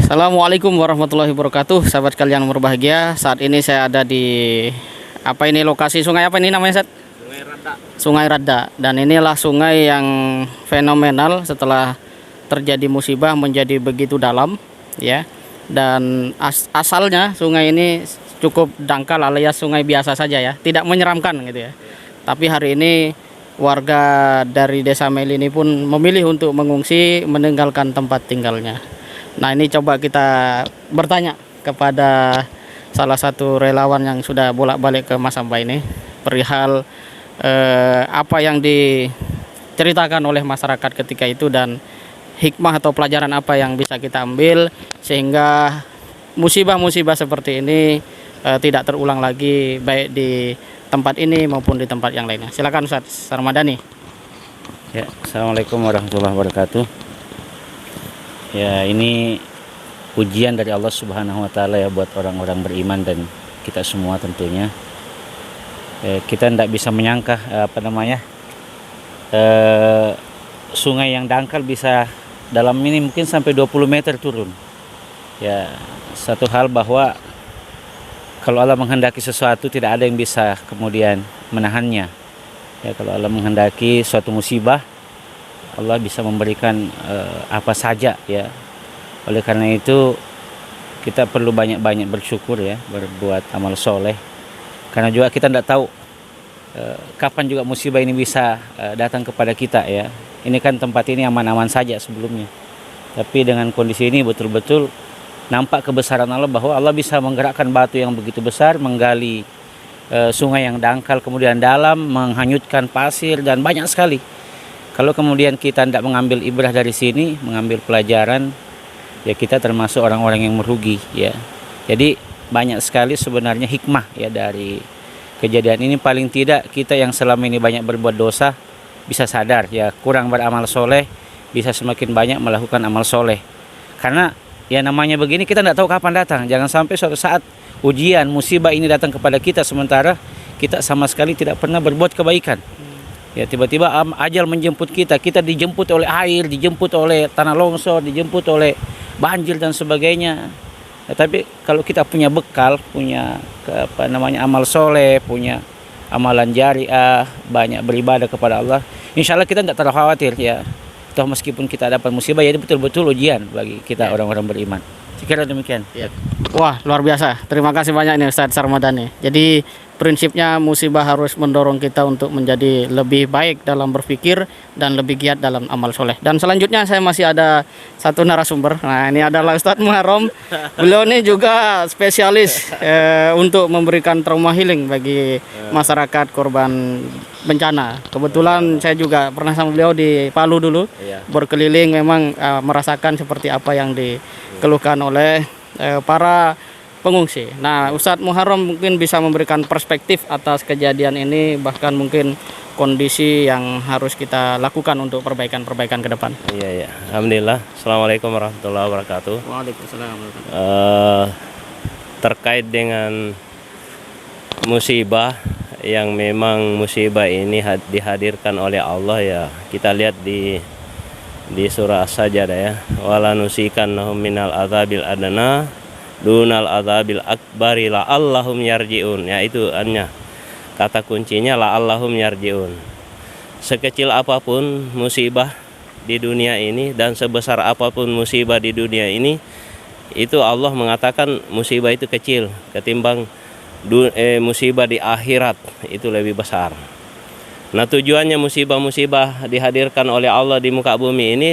Assalamualaikum warahmatullahi wabarakatuh, sahabat kalian yang berbahagia. Saat ini saya ada di lokasi sungai apa ini namanya, Sat? Sungai Rada. Sungai Rada. Dan inilah sungai yang fenomenal setelah terjadi musibah menjadi begitu dalam, ya. Dan asalnya sungai ini cukup dangkal alias sungai biasa saja ya, tidak menyeramkan gitu ya. Tapi hari ini warga dari Desa Meli ini pun memilih untuk mengungsi meninggalkan tempat tinggalnya. Nah, ini coba kita bertanya kepada salah satu relawan yang sudah bolak-balik ke Masamba ini perihal apa yang diceritakan oleh masyarakat ketika itu dan hikmah atau pelajaran apa yang bisa kita ambil sehingga musibah-musibah seperti ini tidak terulang lagi baik di tempat ini maupun di tempat yang lainnya. Silakan Ustaz Sarmadani. Ya, Assalamualaikum warahmatullahi wabarakatuh. Ya, ini ujian dari Allah Subhanahu wa taala ya buat orang-orang beriman dan kita semua tentunya. Kita tidak bisa menyangka sungai yang dangkal bisa dalam ini mungkin sampai 20 meter turun. Ya, satu hal bahwa kalau Allah menghendaki sesuatu tidak ada yang bisa kemudian menahannya. Ya, kalau Allah menghendaki suatu musibah, Allah bisa memberikan apa saja ya. Oleh karena itu kita perlu banyak-banyak bersyukur ya, berbuat amal soleh. Karena juga kita tidak tahu kapan juga musibah ini bisa datang kepada kita ya. Ini kan tempat ini aman-aman saja sebelumnya. Tapi dengan kondisi ini betul-betul nampak kebesaran Allah bahwa Allah bisa menggerakkan batu yang begitu besar, menggali sungai yang dangkal kemudian dalam, menghanyutkan pasir dan banyak sekali. Kalau kemudian kita tidak mengambil ibrah dari sini, mengambil pelajaran, ya kita termasuk orang-orang yang merugi ya. Jadi banyak sekali sebenarnya hikmah ya dari kejadian ini. Paling tidak kita yang selama ini banyak berbuat dosa bisa sadar ya, kurang beramal soleh, bisa semakin banyak melakukan amal soleh. Karena ya namanya begini, kita tidak tahu kapan datang. Jangan sampai suatu saat ujian, musibah ini datang kepada kita sementara kita sama sekali tidak pernah berbuat kebaikan. Ya, tiba-tiba ajal menjemput kita, kita dijemput oleh air, dijemput oleh tanah longsor, dijemput oleh banjir dan sebagainya. Ya, tapi kalau kita punya bekal, punya amal soleh, punya amalan jariah, banyak beribadah kepada Allah, insya Allah kita tidak terlalu khawatir ya. Toh meskipun kita dapat musibah, ya ini betul-betul ujian bagi kita orang-orang beriman. Sekira demikian. Ya. Wah, luar biasa. Terima kasih banyak nih Ustaz Sarmadani. Jadi prinsipnya musibah harus mendorong kita untuk menjadi lebih baik dalam berpikir dan lebih giat dalam amal soleh. Dan selanjutnya saya masih ada satu narasumber. Nah, ini adalah Ustadz Muharram. Beliau ini juga spesialis untuk memberikan trauma healing bagi masyarakat korban bencana. Kebetulan saya juga pernah sama beliau di Palu dulu, berkeliling memang merasakan seperti apa yang dikeluhkan oleh para pengungsi. Nah, Ustadz Muharram mungkin bisa memberikan perspektif atas kejadian ini, bahkan mungkin kondisi yang harus kita lakukan untuk perbaikan-perbaikan ke depan. Iya. Alhamdulillah. Assalamualaikum warahmatullahi wabarakatuh. Waalaikumsalam. Terkait dengan musibah yang memang musibah ini dihadirkan oleh Allah ya, kita lihat di surah As-Sajdah ya. Wala nusikannahum minal adzabil adna dunal adzabil akbari la'allahum yarji'un. Ya, itu annya. Kata kuncinya la'allahum yarji'un. Sekecil apapun musibah di dunia ini dan sebesar apapun musibah di dunia ini, itu Allah mengatakan musibah itu kecil ketimbang musibah di akhirat itu lebih besar. Nah, tujuannya musibah-musibah dihadirkan oleh Allah di muka bumi ini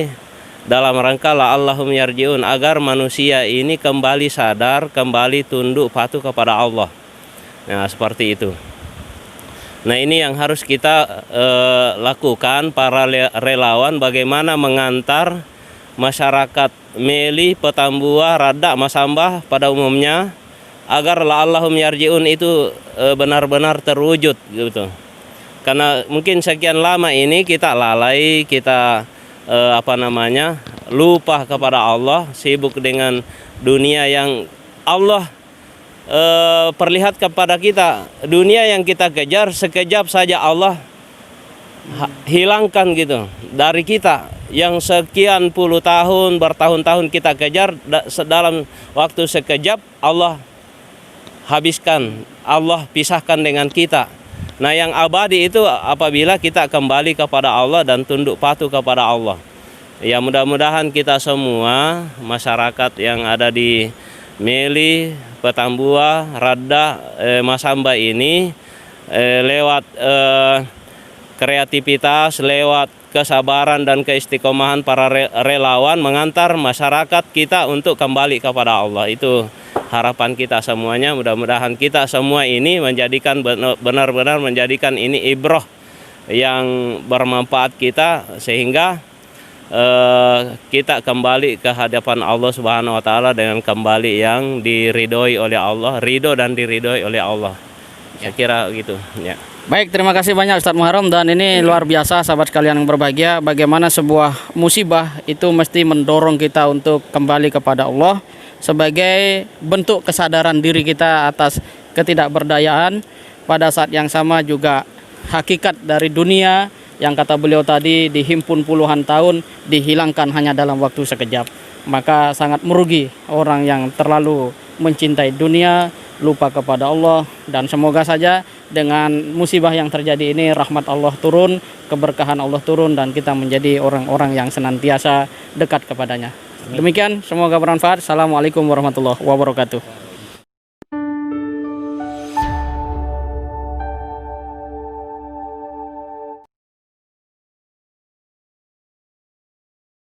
dalam rangka la'allahum yarji'un, agar manusia ini kembali sadar, kembali tunduk patuh kepada Allah. Nah, seperti itu. Nah, ini yang harus kita lakukan para relawan, bagaimana mengantar masyarakat Meli, Petambua, Rada, Masamba pada umumnya agar la'allahum yarji'un itu benar-benar terwujud gitu. Karena mungkin sekian lama ini kita lalai, kita lupa kepada Allah, sibuk dengan dunia yang Allah perlihatkan kepada kita. Dunia yang kita kejar sekejap saja Allah hilangkan gitu dari kita. yang sekian puluh tahun, bertahun-tahun kita kejar, dalam waktu sekejap Allah habiskan, Allah pisahkan dengan kita. Nah, yang abadi itu apabila kita kembali kepada Allah dan tunduk patuh kepada Allah. Ya, mudah-mudahan kita semua, masyarakat yang ada di Meli, Petambua, Radda, Masamba ini, lewat kreativitas, lewat kesabaran dan keistiqomahan para relawan mengantar masyarakat kita untuk kembali kepada Allah. Itu harapan kita semuanya. Mudah-mudahan kita semua ini menjadikan benar-benar menjadikan ini ibrah yang bermanfaat kita, sehingga kita kembali ke hadapan Allah Subhanahu wa taala dengan kembali yang diridhoi oleh Allah, ridho dan diridhoi oleh Allah. Saya kira gitu, ya. Baik, terima kasih banyak Ustadz Muharram, dan ini luar biasa sahabat sekalian yang berbahagia, bagaimana sebuah musibah itu mesti mendorong kita untuk kembali kepada Allah sebagai bentuk kesadaran diri kita atas ketidakberdayaan. Pada saat yang sama juga hakikat dari dunia yang kata beliau tadi dihimpun puluhan tahun dihilangkan hanya dalam waktu sekejap. Maka sangat merugi orang yang terlalu mencintai dunia, lupa kepada Allah. Dan semoga saja dengan musibah yang terjadi ini rahmat Allah turun, keberkahan Allah turun, dan kita menjadi orang-orang yang senantiasa dekat kepadanya. Demikian, semoga bermanfaat. Assalamualaikum warahmatullahi wabarakatuh.